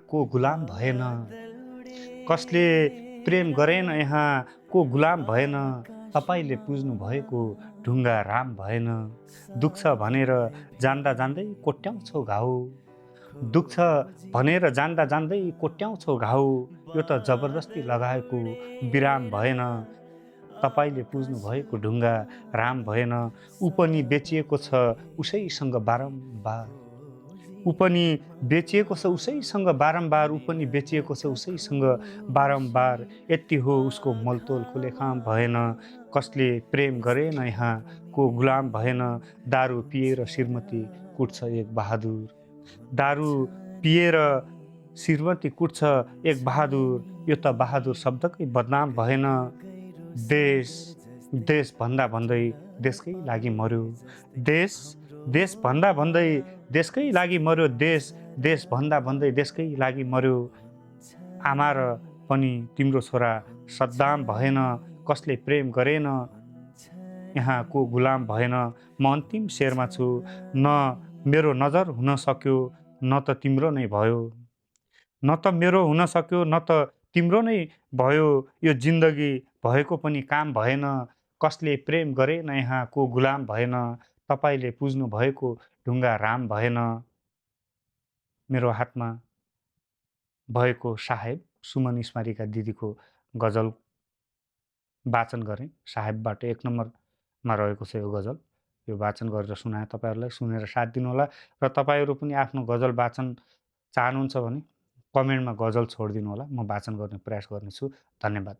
को गुलाम भएन, कसले प्रेम गरेन यहाँ को गुलाम भएन, तपाईँले पुज्नु भएको ढुङ्गा राम भएन। दुख्छ भनेर जान्दा जान्दै कोट्याउँछौ घाउ, दुख्छ भनेर जान्दा जान्दै कोट्याउँछौ घाउ, यो त जबरजस्ती लगाएको विराम भएन, तपाईँले पुज्नु भएको ढुङ्गा राम भएन। ऊ पनि बेचिएको छ उसैसँग बारम्बार, ऊ पनि बेचिएको छ उसैसँग बारम्बार, ऊ पनि बेचिएको छ उसैसँग बारम्बार। यति हो उसको मोलतोल खुलेखाम भएन, कसले प्रेम गरेन यहाँ को गुलाम भएन। दारू पिएर श्रीमती कुट्छ एक बहादुर, दारू पिएर श्रीमती कुट्छ एक बहादुर, यो त बहादुर शब्दकै बदनाम भएन। देश देश भन्दा भन्दै देशकै लागि मर्यो, देश देश भन्दा भन्दै देशकै लागि मर्यो, देश देश भन्दा भन्दै देशकै लागि मर्यो। आमा र पनि तिम्रो छोरा सद्दाम भएन, कसले प्रेम गरेन यहाँ को गुलाम भएन। म अन्तिम शेरमा छु, न मेरो नजर हुन सक्यो न त तिम्रो नै भयो, न त मेरो हुन सक्यो न त तिम्रो नै भयो। यो जिन्दगी भएको पनि काम भएन, कसले प्रेम गरेन यहाँ को गुलाम भएन। तपाईँले पुज्नु भएको ढुङ्गा राम भएन। मेरो हातमा भएको साहेब सुमन स्मारिका दिदीको गजल वाचन गरेँ। साहेबबाट 1 नम्बरमा रहेको छ यो गजल, यो वाचन गरेर सुनाएँ तपाईँहरूलाई। सुनेर साथ दिनुहोला र तपाईँहरू पनि आफ्नो गजल वाचन चाहनुहुन्छ भने कमेन्टमा गजल छोडिदिनु होला, म वाचन गर्ने प्रयास गर्नेछु। धन्यवाद।